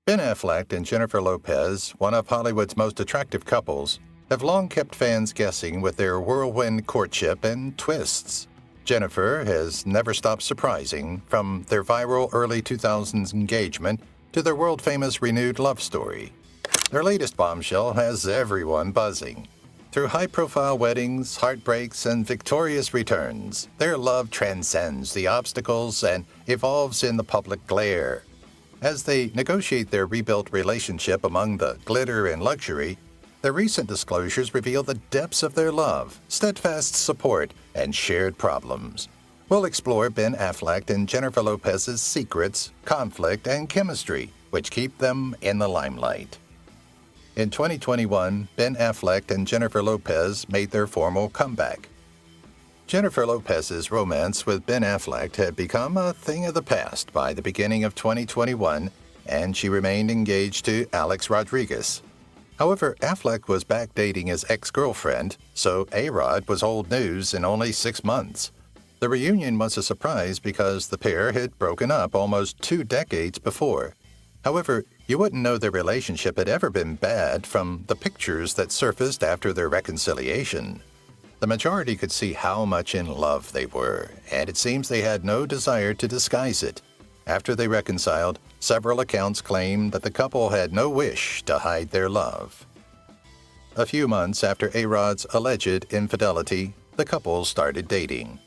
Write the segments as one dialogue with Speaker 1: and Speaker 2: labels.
Speaker 1: Ben Affleck and Jennifer Lopez, one of Hollywood's most attractive couples, have long kept fans guessing with their whirlwind courtship and twists. Jennifer has never stopped surprising, from their viral early 2000s engagement to their world-famous renewed love story. Their latest bombshell has everyone buzzing. Through high-profile weddings, heartbreaks, and victorious returns, their love transcends the obstacles and evolves in the public glare. As they negotiate their rebuilt relationship among the glitter and luxury, their recent disclosures reveal the depths of their love, steadfast support, and shared problems. We'll explore Ben Affleck and Jennifer Lopez's secrets, conflict, and chemistry, which keep them in the limelight. In 2021, Ben Affleck and Jennifer Lopez made their formal comeback. Jennifer Lopez's romance with Ben Affleck had become a thing of the past by the beginning of 2021, and she remained engaged to Alex Rodriguez. However, Affleck was back dating his ex-girlfriend, so A-Rod was old news in only 6 months. The reunion was a surprise because the pair had broken up almost 2 decades before. However, you wouldn't know their relationship had ever been bad from the pictures that surfaced after their reconciliation. The majority could see how much in love they were, and it seems they had no desire to disguise it. After they reconciled, several accounts claimed that the couple had no wish to hide their love. A few months after A-Rod's alleged infidelity, the couple started dating.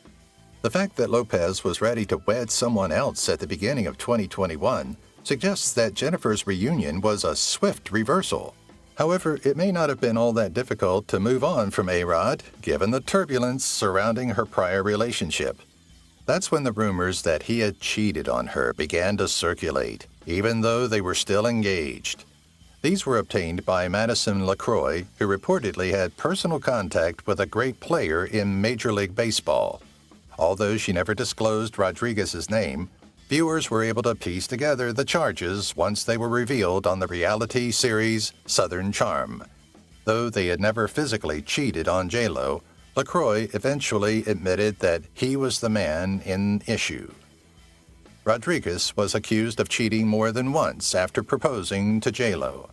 Speaker 1: The fact that Lopez was ready to wed someone else at the beginning of 2021 suggests that Jennifer's reunion was a swift reversal. However, it may not have been all that difficult to move on from A-Rod, given the turbulence surrounding her prior relationship. That's when the rumors that he had cheated on her began to circulate, even though they were still engaged. These were obtained by Madison LaCroix, who reportedly had personal contact with a great player in Major League Baseball. Although she never disclosed Rodriguez's name, viewers were able to piece together the charges once they were revealed on the reality series Southern Charm. Though they had never physically cheated on J-Lo, LaCroix eventually admitted that he was the man in issue. Rodriguez was accused of cheating more than once after proposing to J-Lo.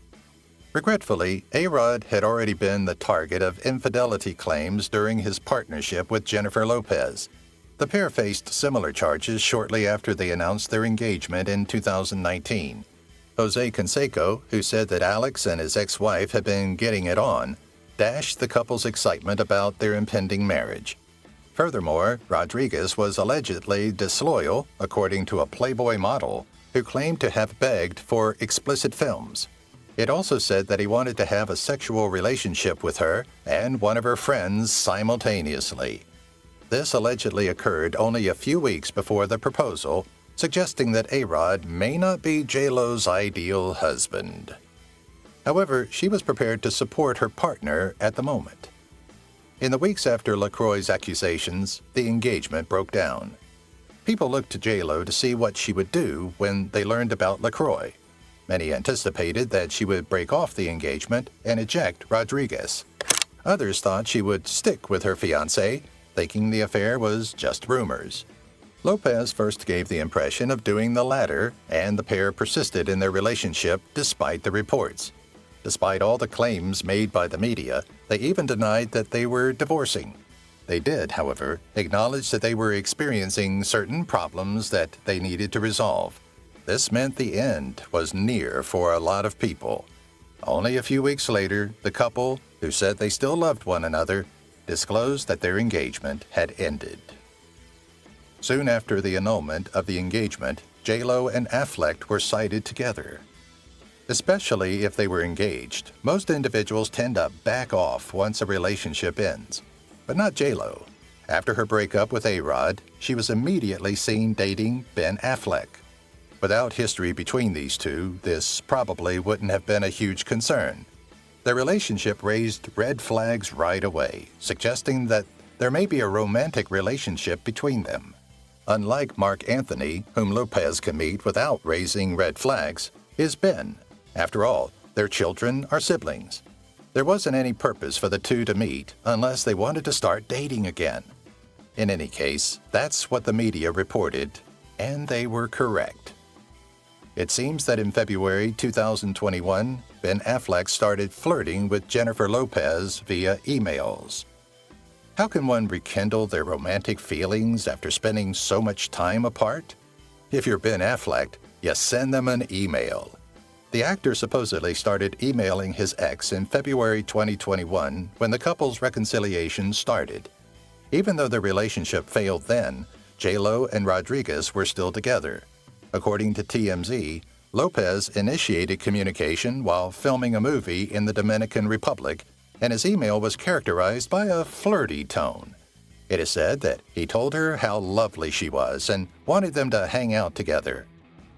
Speaker 1: Regretfully, A-Rod had already been the target of infidelity claims during his partnership with Jennifer Lopez. The pair faced similar charges shortly after they announced their engagement in 2019. Jose Canseco, who said that Alex and his ex-wife had been getting it on, dashed the couple's excitement about their impending marriage. Furthermore, Rodriguez was allegedly disloyal, according to a Playboy model, who claimed to have begged for explicit films. It also said that he wanted to have a sexual relationship with her and one of her friends simultaneously. This allegedly occurred only a few weeks before the proposal, suggesting that A-Rod may not be J-Lo's ideal husband. However, she was prepared to support her partner at the moment. In the weeks after LaCroix's accusations, the engagement broke down. People looked to J-Lo to see what she would do when they learned about LaCroix. Many anticipated that she would break off the engagement and eject Rodriguez. Others thought she would stick with her fiancé, thinking the affair was just rumors. Lopez first gave the impression of doing the latter, and the pair persisted in their relationship despite the reports. Despite all the claims made by the media, they even denied that they were divorcing. They did, however, acknowledge that they were experiencing certain problems that they needed to resolve. This meant the end was near for a lot of people. Only a few weeks later, the couple, who said they still loved one another, disclosed that their engagement had ended. Soon after the annulment of the engagement, J-Lo and Affleck were sighted together. Especially if they were engaged, most individuals tend to back off once a relationship ends. But not J-Lo. After her breakup with A-Rod, she was immediately seen dating Ben Affleck. Without history between these two, this probably wouldn't have been a huge concern. Their relationship raised red flags right away, suggesting that there may be a romantic relationship between them. Unlike Mark Anthony, whom Lopez can meet without raising red flags, is Ben. After all, their children are siblings. There wasn't any purpose for the two to meet unless they wanted to start dating again. In any case, that's what the media reported, and they were correct. It seems that in February 2021, Ben Affleck started flirting with Jennifer Lopez via emails. How can one rekindle their romantic feelings after spending so much time apart? If you're Ben Affleck, you send them an email. The actor supposedly started emailing his ex in February 2021 when the couple's reconciliation started. Even though their relationship failed then, J-Lo and Rodriguez were still together. According to TMZ, Lopez initiated communication while filming a movie in the Dominican Republic, and his email was characterized by a flirty tone. It is said that he told her how lovely she was and wanted them to hang out together.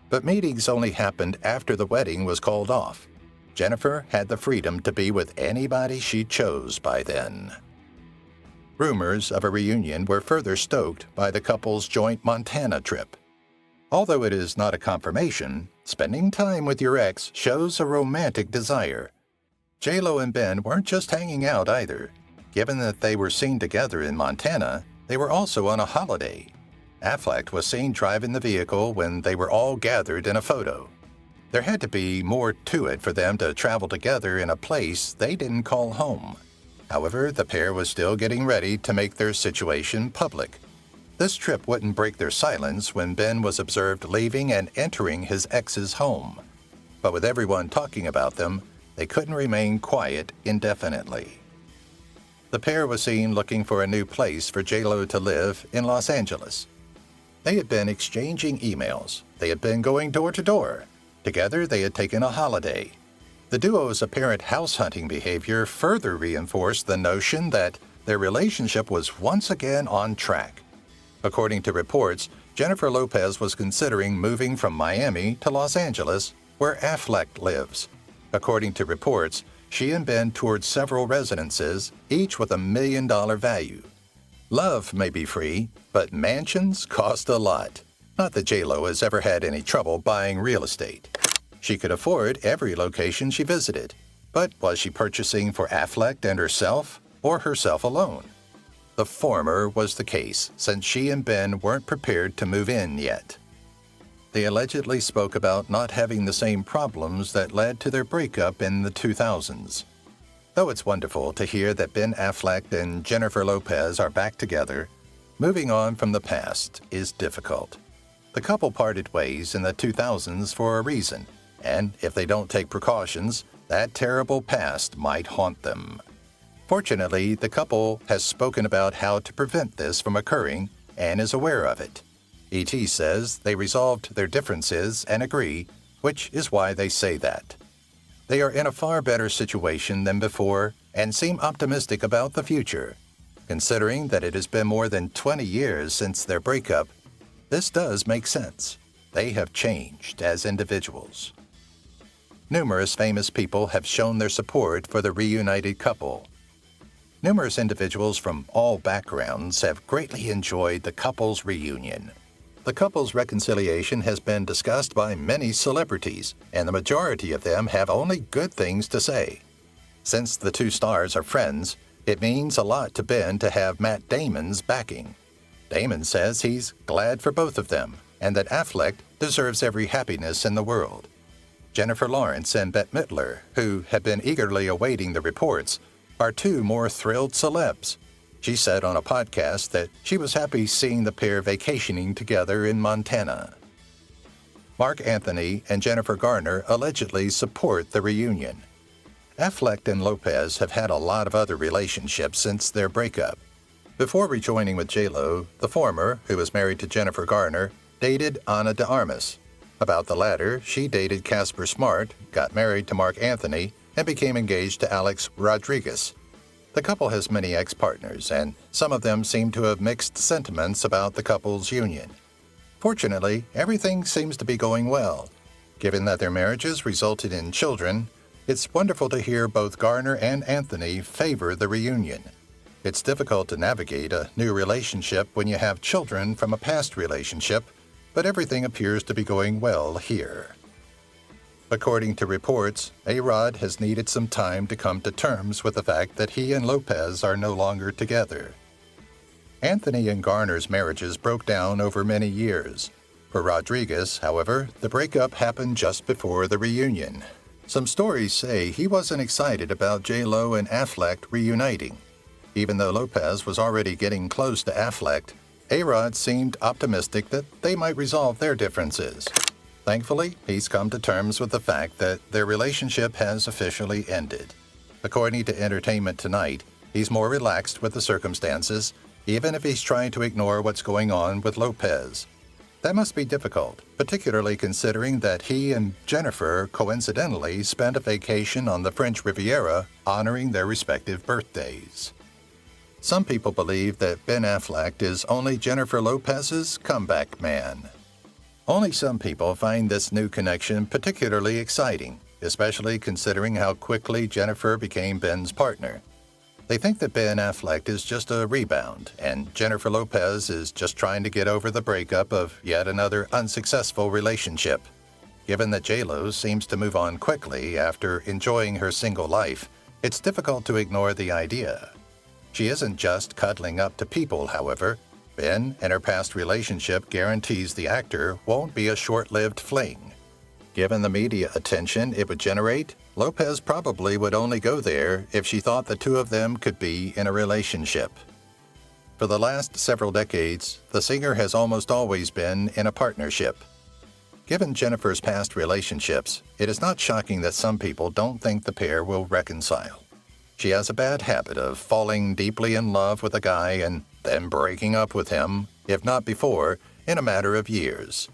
Speaker 1: But meetings only happened after the wedding was called off. Jennifer had the freedom to be with anybody she chose by then. Rumors of a reunion were further stoked by the couple's joint Montana trip. Although it is not a confirmation, spending time with your ex shows a romantic desire. J-Lo and Ben weren't just hanging out either. Given that they were seen together in Montana, they were also on a holiday. Affleck was seen driving the vehicle when they were all gathered in a photo. There had to be more to it for them to travel together in a place they didn't call home. However, the pair was still getting ready to make their situation public. This trip wouldn't break their silence when Ben was observed leaving and entering his ex's home. But with everyone talking about them, they couldn't remain quiet indefinitely. The pair was seen looking for a new place for J-Lo to live in Los Angeles. They had been exchanging emails. They had been going door to door. Together, they had taken a holiday. The duo's apparent house-hunting behavior further reinforced the notion that their relationship was once again on track. According to reports, Jennifer Lopez was considering moving from Miami to Los Angeles, where Affleck lives. According to reports, she and Ben toured several residences, each with $1 million value. Love may be free, but mansions cost a lot. Not that J-Lo has ever had any trouble buying real estate. She could afford every location she visited. But was she purchasing for Affleck and herself, or herself alone? The former was the case, since she and Ben weren't prepared to move in yet. They allegedly spoke about not having the same problems that led to their breakup in the 2000s. Though it's wonderful to hear that Ben Affleck and Jennifer Lopez are back together, moving on from the past is difficult. The couple parted ways in the 2000s for a reason, and if they don't take precautions, that terrible past might haunt them. Fortunately, the couple has spoken about how to prevent this from occurring and is aware of it. ET says they resolved their differences and agree, which is why they say that. They are in a far better situation than before and seem optimistic about the future. Considering that it has been more than 20 years since their breakup, this does make sense. They have changed as individuals. Numerous famous people have shown their support for the reunited couple. Numerous individuals from all backgrounds have greatly enjoyed the couple's reunion. The couple's reconciliation has been discussed by many celebrities, and the majority of them have only good things to say. Since the two stars are friends, it means a lot to Ben to have Matt Damon's backing. Damon says he's glad for both of them, and that Affleck deserves every happiness in the world. Jennifer Lawrence and Bette Midler, who have been eagerly awaiting the reports, are two more thrilled celebs. She said on a podcast that she was happy seeing the pair vacationing together in Montana. Mark Anthony and Jennifer Garner allegedly support the reunion. Affleck and Lopez have had a lot of other relationships since their breakup. Before rejoining with J-Lo, the former, who was married to Jennifer Garner, dated Ana de Armas. About the latter, she dated Casper Smart, got married to Mark Anthony, and became engaged to Alex Rodriguez. The couple has many ex-partners, and some of them seem to have mixed sentiments about the couple's union. Fortunately, everything seems to be going well. Given that their marriages resulted in children, it's wonderful to hear both Garner and Anthony favor the reunion. It's difficult to navigate a new relationship when you have children from a past relationship, but everything appears to be going well here. According to reports, A-Rod has needed some time to come to terms with the fact that he and Lopez are no longer together. Anthony and Garner's marriages broke down over many years. For Rodriguez, however, the breakup happened just before the reunion. Some stories say he wasn't excited about J-Lo and Affleck reuniting. Even though Lopez was already getting close to Affleck, A-Rod seemed optimistic that they might resolve their differences. Thankfully, he's come to terms with the fact that their relationship has officially ended. According to Entertainment Tonight, he's more relaxed with the circumstances, even if he's trying to ignore what's going on with Lopez. That must be difficult, particularly considering that he and Jennifer coincidentally spent a vacation on the French Riviera honoring their respective birthdays. Some people believe that Ben Affleck is only Jennifer Lopez's comeback man. Only some people find this new connection particularly exciting, especially considering how quickly Jennifer became Ben's partner. They think that Ben Affleck is just a rebound, and Jennifer Lopez is just trying to get over the breakup of yet another unsuccessful relationship. Given that J-Lo seems to move on quickly after enjoying her single life, it's difficult to ignore the idea. She isn't just cuddling up to people, however. Ben and her past relationship guarantees the actor won't be a short-lived fling. Given the media attention it would generate, Lopez probably would only go there if she thought the two of them could be in a relationship. For the last several decades, the singer has almost always been in a partnership. Given Jennifer's past relationships, it is not shocking that some people don't think the pair will reconcile. She has a bad habit of falling deeply in love with a guy and then breaking up with him, if not before, in a matter of years.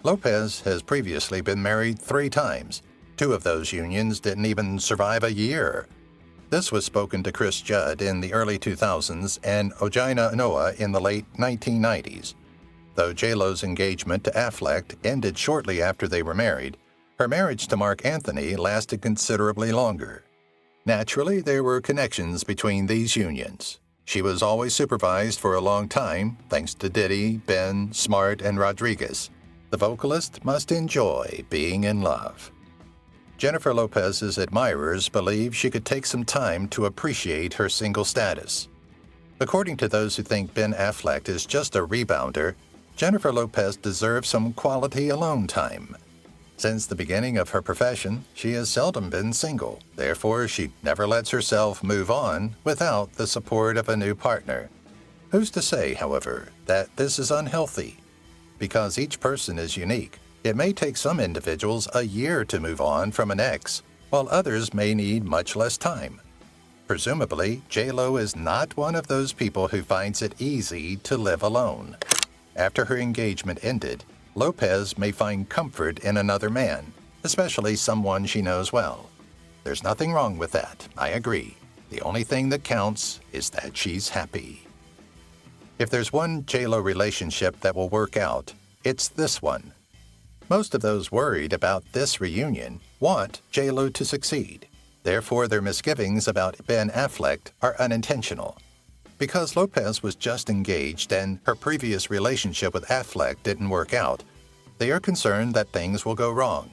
Speaker 1: Lopez has previously been married 3 times. 2 of those unions didn't even survive a year. This was spoken to Chris Judd in the early 2000s and Ojina Noah in the late 1990s. Though J-Lo's engagement to Affleck ended shortly after they were married, her marriage to Mark Anthony lasted considerably longer. Naturally, there were connections between these unions. She was always supervised for a long time, thanks to Diddy, Ben, Smart, and Rodriguez. The vocalist must enjoy being in love. Jennifer Lopez's admirers believe she could take some time to appreciate her single status. According to those who think Ben Affleck is just a rebounder, Jennifer Lopez deserves some quality alone time. Since the beginning of her profession, she has seldom been single. Therefore, she never lets herself move on without the support of a new partner. Who's to say, however, that this is unhealthy? Because each person is unique, it may take some individuals a year to move on from an ex, while others may need much less time. Presumably, J-Lo is not one of those people who finds it easy to live alone. After her engagement ended, Lopez may find comfort in another man, especially someone she knows well. There's nothing wrong with that, I agree. The only thing that counts is that she's happy. If there's one J-Lo relationship that will work out, it's this one. Most of those worried about this reunion want J-Lo to succeed. Therefore, their misgivings about Ben Affleck are unintentional. Because Lopez was just engaged and her previous relationship with Affleck didn't work out, they are concerned that things will go wrong.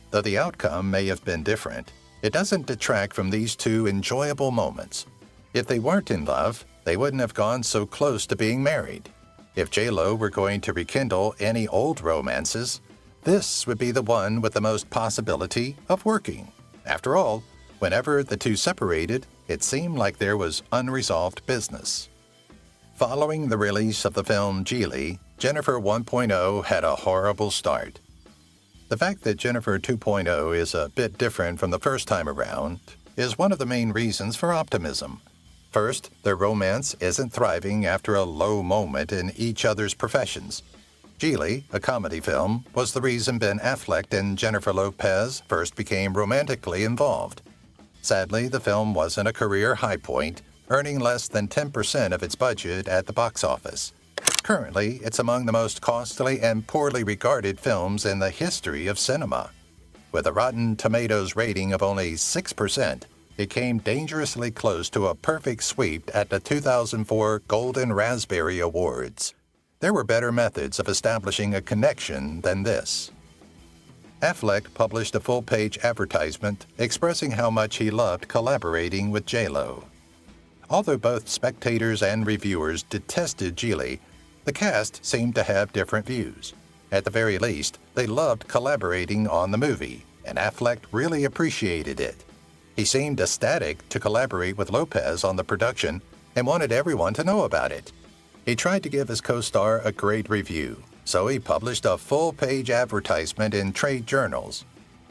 Speaker 1: Though the outcome may have been different, it doesn't detract from these 2 enjoyable moments. If they weren't in love, they wouldn't have gone so close to being married. If J-Lo were going to rekindle any old romances, this would be the one with the most possibility of working. After all, whenever the 2 separated, it seemed like there was unresolved business. Following the release of the film Gigli, Jennifer 1.0 had a horrible start. The fact that Jennifer 2.0 is a bit different from the first time around is one of the main reasons for optimism. First, their romance isn't thriving after a low moment in each other's professions. Gigli, a comedy film, was the reason Ben Affleck and Jennifer Lopez first became romantically involved. Sadly, the film wasn't a career high point, earning less than 10% of its budget at the box office. Currently, it's among the most costly and poorly regarded films in the history of cinema. With a Rotten Tomatoes rating of only 6%, it came dangerously close to a perfect sweep at the 2004 Golden Raspberry Awards. There were better methods of establishing a connection than this. Affleck published a full-page advertisement expressing how much he loved collaborating with J-Lo. Although both spectators and reviewers detested Gigli, the cast seemed to have different views. At the very least, they loved collaborating on the movie, and Affleck really appreciated it. He seemed ecstatic to collaborate with Lopez on the production and wanted everyone to know about it. He tried to give his co-star a great review, so he published a full-page advertisement in trade journals.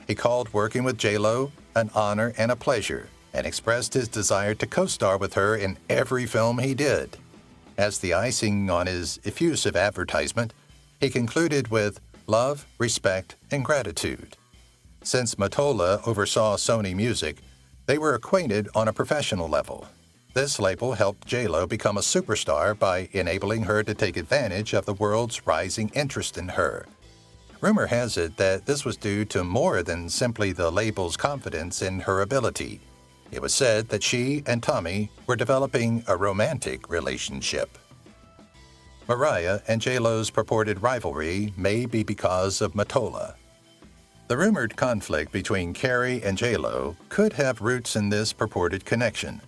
Speaker 1: He called working with J.Lo an honor and a pleasure, and expressed his desire to co-star with her in every film he did. As the icing on his effusive advertisement, he concluded with love, respect, and gratitude. Since Mottola oversaw Sony Music, they were acquainted on a professional level. This label helped J.Lo become a superstar by enabling her to take advantage of the world's rising interest in her. Rumor has it that this was due to more than simply the label's confidence in her ability. It was said that she and Tommy were developing a romantic relationship. Mariah and J.Lo's purported rivalry may be because of Mottola. The rumored conflict between Carrie and J.Lo could have roots in this purported connection.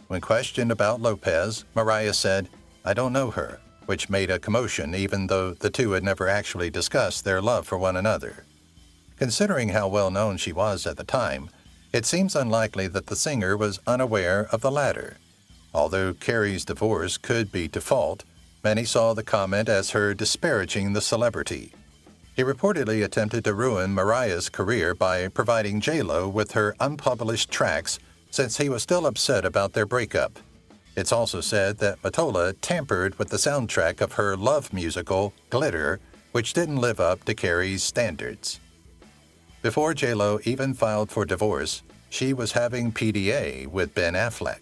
Speaker 1: When questioned about Lopez, Mariah said, "I don't know her," which made a commotion even though the two had never actually discussed their love for one another. Considering how well known she was at the time, it seems unlikely that the singer was unaware of the latter. Although Carrie's divorce could be default, many saw the comment as her disparaging the celebrity. He reportedly attempted to ruin Mariah's career by providing J.Lo with her unpublished tracks since he was still upset about their breakup. It's also said that Mottola tampered with the soundtrack of her love musical, Glitter, which didn't live up to Carrie's standards. Before J.Lo even filed for divorce, she was having PDA with Ben Affleck.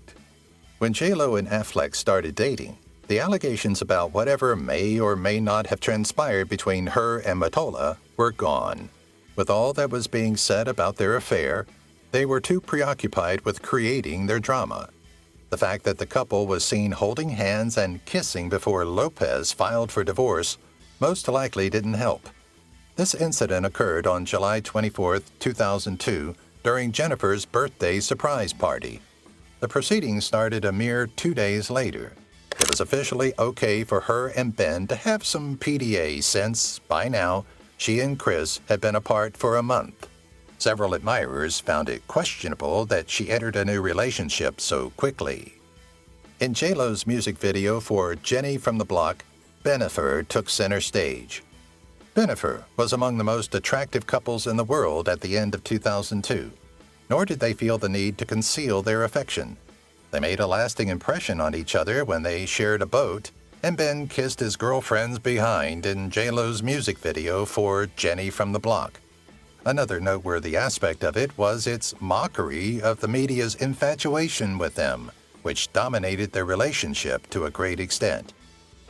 Speaker 1: When J.Lo and Affleck started dating, the allegations about whatever may or may not have transpired between her and Mottola were gone. With all that was being said about their affair, they were too preoccupied with creating their drama. The fact that the couple was seen holding hands and kissing before Lopez filed for divorce most likely didn't help. This incident occurred on July 24, 2002, during Jennifer's birthday surprise party. The proceedings started a mere 2 days later. It was officially okay for her and Ben to have some PDA since, by now, she and Chris had been apart for a month. Several admirers found it questionable that she entered a new relationship so quickly. In J.Lo's music video for Jenny from the Block, Bennifer took center stage. Bennifer was among the most attractive couples in the world at the end of 2002, nor did they feel the need to conceal their affection. They made a lasting impression on each other when they shared a boat, and Ben kissed his girlfriend's behind in J.Lo's music video for Jenny from the Block. Another noteworthy aspect of it was its mockery of the media's infatuation with them, which dominated their relationship to a great extent.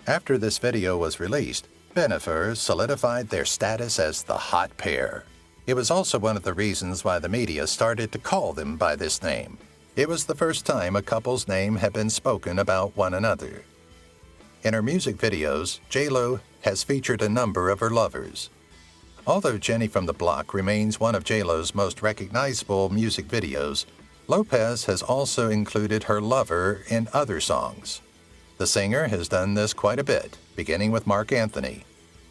Speaker 1: After this video was released, Bennifer solidified their status as the hot pair. It was also one of the reasons why the media started to call them by this name. It was the first time a couple's name had been spoken about one another. In her music videos, J.Lo has featured a number of her lovers. Although Jenny from the Block remains one of J.Lo's most recognizable music videos, Lopez has also included her lover in other songs. The singer has done this quite a bit, beginning with Marc Anthony.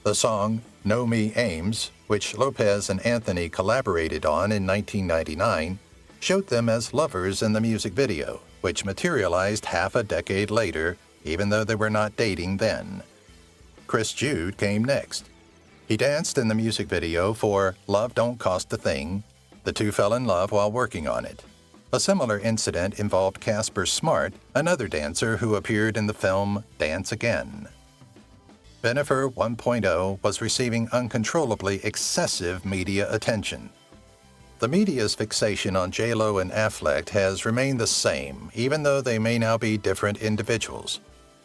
Speaker 1: The song Know Me Ames, which Lopez and Anthony collaborated on in 1999, showed them as lovers in the music video, which materialized half a decade later, even though they were not dating then. Chris Jude came next. He danced in the music video for Love Don't Cost a Thing. The two fell in love while working on it. A similar incident involved Casper Smart, another dancer who appeared in the film Dance Again. Bennifer 1.0 was receiving uncontrollably excessive media attention. The media's fixation on J.Lo and Affleck has remained the same, even though they may now be different individuals.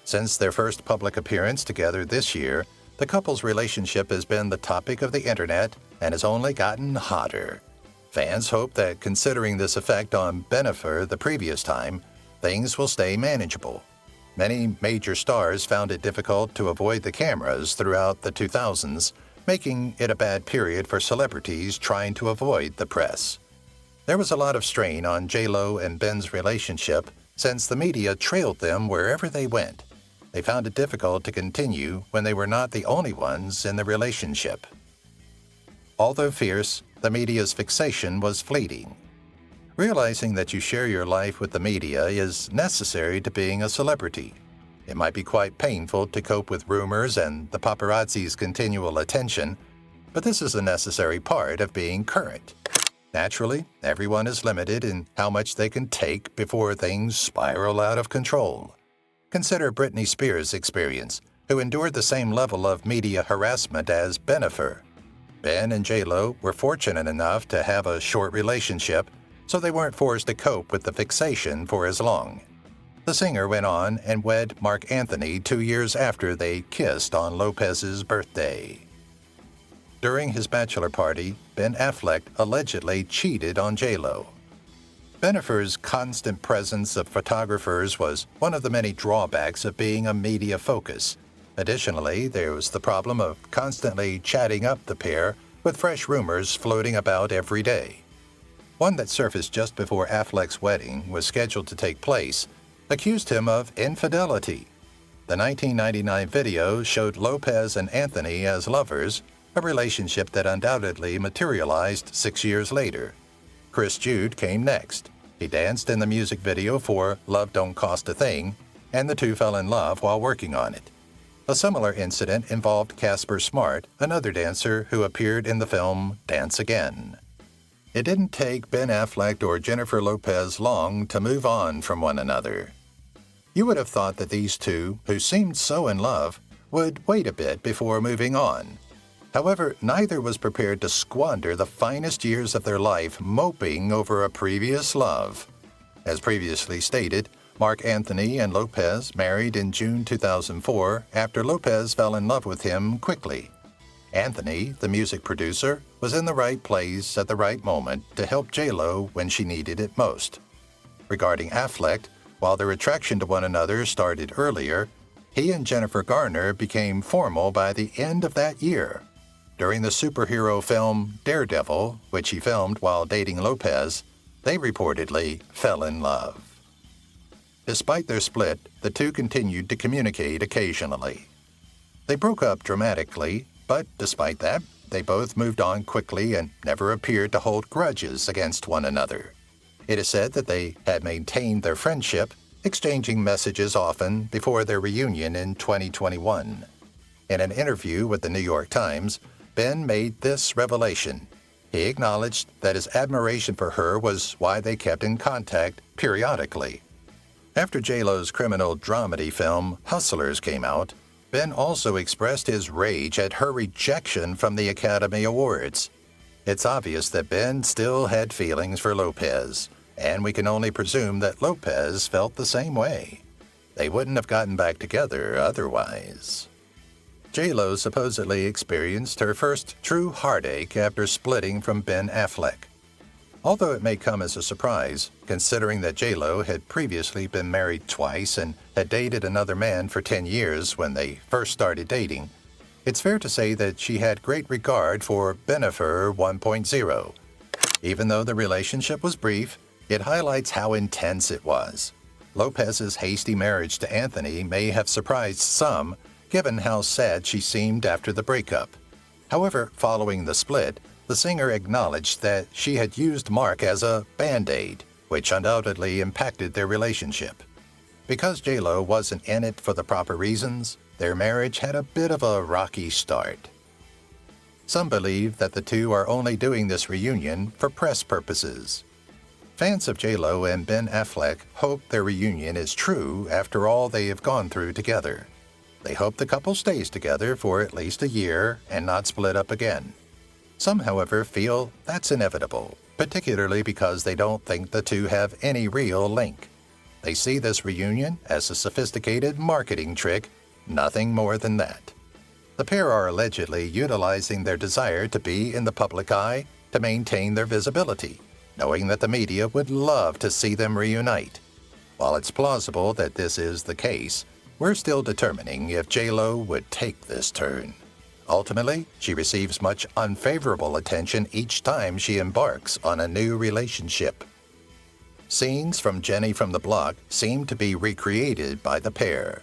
Speaker 1: Since their first public appearance together this year, the couple's relationship has been the topic of the internet and has only gotten hotter. Fans hope that considering this effect on Bennifer the previous time, things will stay manageable. Many major stars found it difficult to avoid the cameras throughout the 2000s, making it a bad period for celebrities trying to avoid the press. There was a lot of strain on J.Lo and Ben's relationship since the media trailed them wherever they went. They found it difficult to continue when they were not the only ones in the relationship. Although fierce, the media's fixation was fleeting. Realizing that you share your life with the media is necessary to being a celebrity. It might be quite painful to cope with rumors and the paparazzi's continual attention, but this is a necessary part of being current. Naturally, everyone is limited in how much they can take before things spiral out of control. Consider Britney Spears' experience, who endured the same level of media harassment as Bennifer. Ben and J.Lo were fortunate enough to have a short relationship, so they weren't forced to cope with the fixation for as long. The singer went on and wed Marc Anthony 2 years after they kissed on Lopez's birthday. During his bachelor party, Ben Affleck allegedly cheated on J.Lo. Bennifer's constant presence of photographers was one of the many drawbacks of being a media focus. Additionally, there was the problem of constantly chatting up the pair with fresh rumors floating about every day. One that surfaced just before Affleck's wedding was scheduled to take place accused him of infidelity. The 1999 video showed Lopez and Anthony as lovers, a relationship that undoubtedly materialized 6 years later. Chris Jude came next. He danced in the music video for Love Don't Cost a Thing, and the two fell in love while working on it. A similar incident involved Casper Smart, another dancer who appeared in the film Dance Again. It didn't take Ben Affleck or Jennifer Lopez long to move on from one another. You would have thought that these two, who seemed so in love, would wait a bit before moving on. However, neither was prepared to squander the finest years of their life moping over a previous love. As previously stated, Marc Anthony and Lopez married in June 2004 after Lopez fell in love with him quickly. Anthony, the music producer, was in the right place at the right moment to help J.Lo when she needed it most. Regarding Affleck, while their attraction to one another started earlier, he and Jennifer Garner became formal by the end of that year. During the superhero film Daredevil, which he filmed while dating Lopez, they reportedly fell in love. Despite their split, the two continued to communicate occasionally. They broke up dramatically, but despite that, they both moved on quickly and never appeared to hold grudges against one another. It is said that they had maintained their friendship, exchanging messages often before their reunion in 2021. In an interview with the New York Times, Ben made this revelation. He acknowledged that his admiration for her was why they kept in contact periodically. After J.Lo's criminal dramedy film Hustlers came out, Ben also expressed his rage at her rejection from the Academy Awards. It's obvious that Ben still had feelings for Lopez, and we can only presume that Lopez felt the same way. They wouldn't have gotten back together otherwise. J.Lo supposedly experienced her first true heartache after splitting from Ben Affleck. Although it may come as a surprise, considering that J.Lo had previously been married twice and had dated another man for 10 years when they first started dating, it's fair to say that she had great regard for Bennifer 1.0. Even though the relationship was brief, it highlights how intense it was. Lopez's hasty marriage to Anthony may have surprised some, given how sad she seemed after the breakup. However, following the split, the singer acknowledged that she had used Marc as a Band-Aid, which undoubtedly impacted their relationship. Because J.Lo wasn't in it for the proper reasons, their marriage had a bit of a rocky start. Some believe that the two are only doing this reunion for press purposes. Fans of J.Lo and Ben Affleck hope their reunion is true after all they have gone through together. They hope the couple stays together for at least a year and not split up again. Some, however, feel that's inevitable, particularly because they don't think the two have any real link. They see this reunion as a sophisticated marketing trick, nothing more than that. The pair are allegedly utilizing their desire to be in the public eye to maintain their visibility, knowing that the media would love to see them reunite. While it's plausible that this is the case, we're still determining if J.Lo would take this turn. Ultimately, she receives much unfavorable attention each time she embarks on a new relationship. Scenes from Jenny from the Block seem to be recreated by the pair.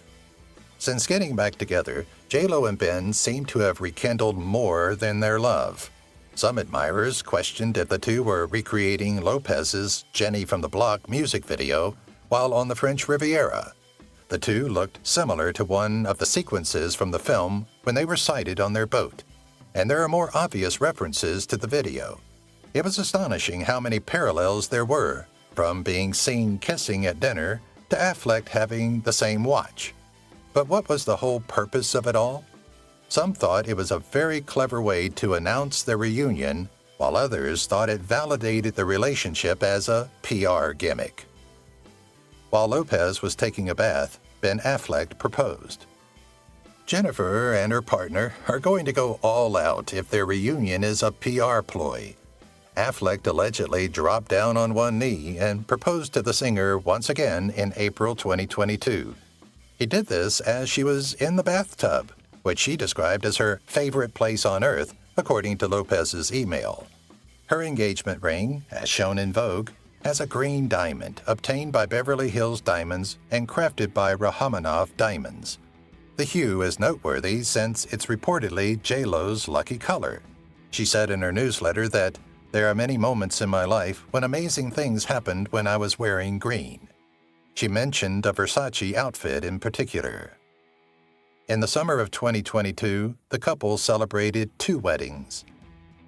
Speaker 1: Since getting back together, J-Lo and Ben seem to have rekindled more than their love. Some admirers questioned if the two were recreating Lopez's Jenny from the Block music video while on the French Riviera. The two looked similar to one of the sequences from the film when they were sighted on their boat, and there are more obvious references to the video. It was astonishing how many parallels there were, from being seen kissing at dinner to Affleck having the same watch. But what was the whole purpose of it all? Some thought it was a very clever way to announce their reunion, while others thought it validated the relationship as a PR gimmick. While Lopez was taking a bath, Ben Affleck proposed. Jennifer and her partner are going to go all out if their reunion is a PR ploy. Affleck allegedly dropped down on one knee and proposed to the singer once again in April 2022. He did this as she was in the bathtub, which she described as her favorite place on earth, according to Lopez's email. Her engagement ring, as shown in Vogue, has a green diamond obtained by Beverly Hills Diamonds and crafted by Rachmaninoff Diamonds. The hue is noteworthy since it's reportedly J-Lo's lucky color. She said in her newsletter that, "There are many moments in my life when amazing things happened when I was wearing green." She mentioned a Versace outfit in particular. In the summer of 2022, the couple celebrated 2 weddings.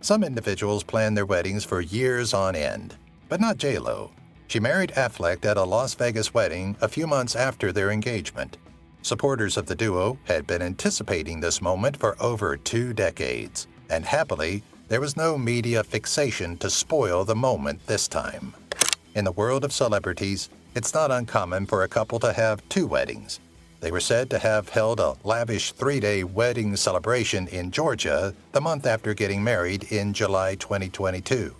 Speaker 1: Some individuals plan their weddings for years on end, but not J-Lo. She married Affleck at a Las Vegas wedding a few months after their engagement. Supporters of the duo had been anticipating this moment for over 2 decades, and happily, there was no media fixation to spoil the moment this time. In the world of celebrities, it's not uncommon for a couple to have 2 weddings. They were said to have held a lavish 3-day wedding celebration in Georgia the month after getting married in July 2022.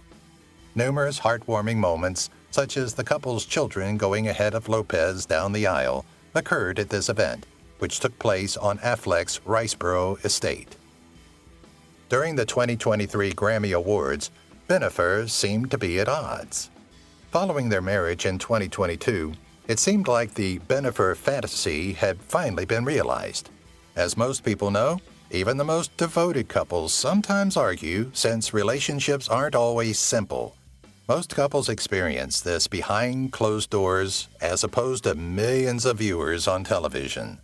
Speaker 1: Numerous heartwarming moments, such as the couple's children going ahead of Lopez down the aisle, occurred at this event, which took place on Affleck's Riceboro estate. During the 2023 Grammy Awards, Bennifer seemed to be at odds. Following their marriage in 2022, it seemed like the Bennifer fantasy had finally been realized. As most people know, even the most devoted couples sometimes argue since relationships aren't always simple. Most couples experience this behind closed doors as opposed to millions of viewers on television.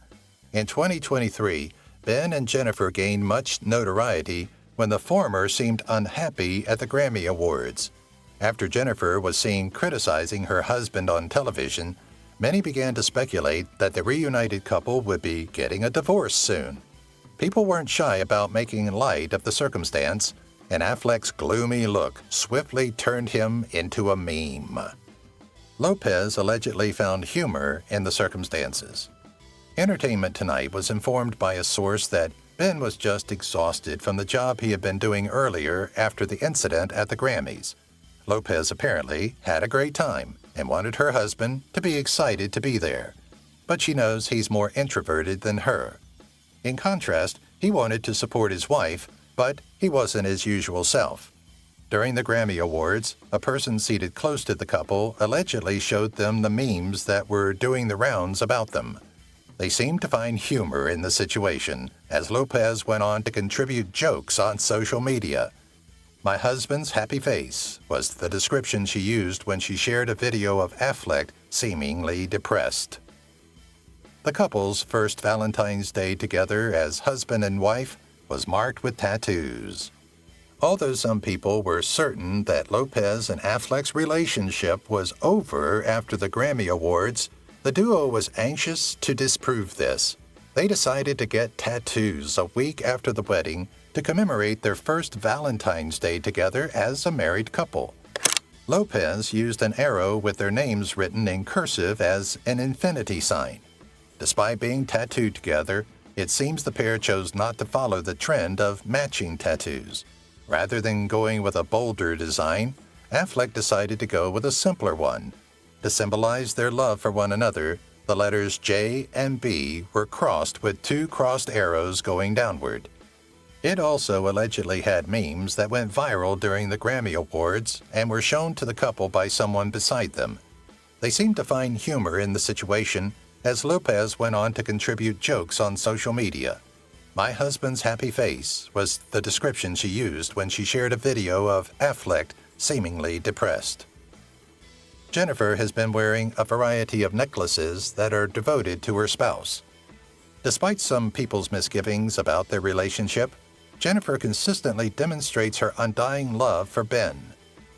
Speaker 1: In 2023, Ben and Jennifer gained much notoriety when the former seemed unhappy at the Grammy Awards. After Jennifer was seen criticizing her husband on television, many began to speculate that the reunited couple would be getting a divorce soon. People weren't shy about making light of the circumstance, and Affleck's gloomy look swiftly turned him into a meme. Lopez allegedly found humor in the circumstances. Entertainment Tonight was informed by a source that Ben was just exhausted from the job he had been doing earlier after the incident at the Grammys. Lopez apparently had a great time and wanted her husband to be excited to be there, but she knows he's more introverted than her. In contrast, he wanted to support his wife, but he wasn't his usual self. During the Grammy Awards, a person seated close to the couple allegedly showed them the memes that were doing the rounds about them. They seemed to find humor in the situation, as Lopez went on to contribute jokes on social media. "My husband's happy face" was the description she used when she shared a video of Affleck seemingly depressed. The couple's first Valentine's Day together as husband and wife was marked with tattoos. Although some people were certain that Lopez and Affleck's relationship was over after the Grammy Awards, the duo was anxious to disprove this. They decided to get tattoos a week after the wedding to commemorate their first Valentine's Day together as a married couple. Lopez used an arrow with their names written in cursive as an infinity sign. Despite being tattooed together, it seems the pair chose not to follow the trend of matching tattoos. Rather than going with a bolder design, Affleck decided to go with a simpler one. To symbolize their love for one another, the letters J and B were crossed with 2 crossed arrows going downward. It also allegedly had memes that went viral during the Grammy Awards and were shown to the couple by someone beside them. They seemed to find humor in the situation as Lopez went on to contribute jokes on social media. "My husband's happy face" was the description she used when she shared a video of Affleck seemingly depressed. Jennifer has been wearing a variety of necklaces that are devoted to her spouse. Despite some people's misgivings about their relationship, Jennifer consistently demonstrates her undying love for Ben.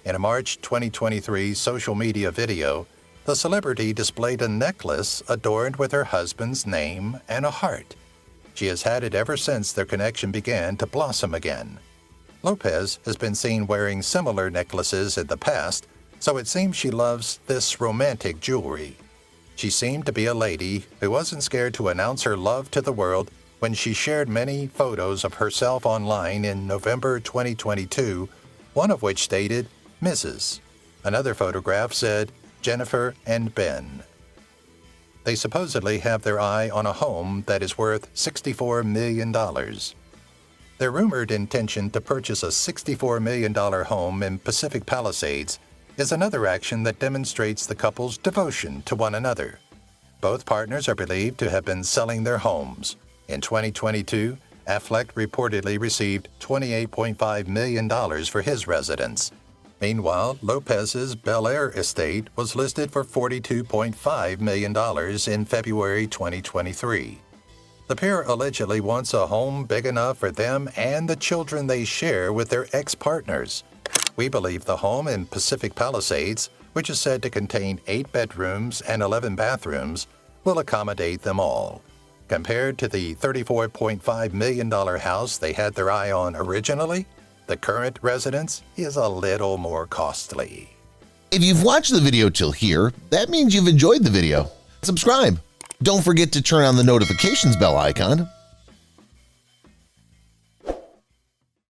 Speaker 1: In a March 2023 social media video, the celebrity displayed a necklace adorned with her husband's name and a heart. She has had it ever since their connection began to blossom again. Lopez has been seen wearing similar necklaces in the past, so it seems she loves this romantic jewelry. She seemed to be a lady who wasn't scared to announce her love to the world when she shared many photos of herself online in November 2022, one of which stated, "Mrs." Another photograph said, "Jennifer and Ben." They supposedly have their eye on a home that is worth $64 million. Their rumored intention to purchase a $64 million home in Pacific Palisades is another action that demonstrates the couple's devotion to one another. Both partners are believed to have been selling their homes. In 2022, Affleck reportedly received $28.5 million for his residence. Meanwhile, Lopez's Bel Air estate was listed for $42.5 million in February 2023. The pair allegedly wants a home big enough for them and the children they share with their ex-partners. We believe the home in Pacific Palisades, which is said to contain 8 bedrooms and 11 bathrooms, will accommodate them all. Compared to the $34.5 million house they had their eye on originally, the current residence is a little more costly.
Speaker 2: If you've watched the video till here, that means you've enjoyed the video. Subscribe. Don't forget to turn on the notifications bell icon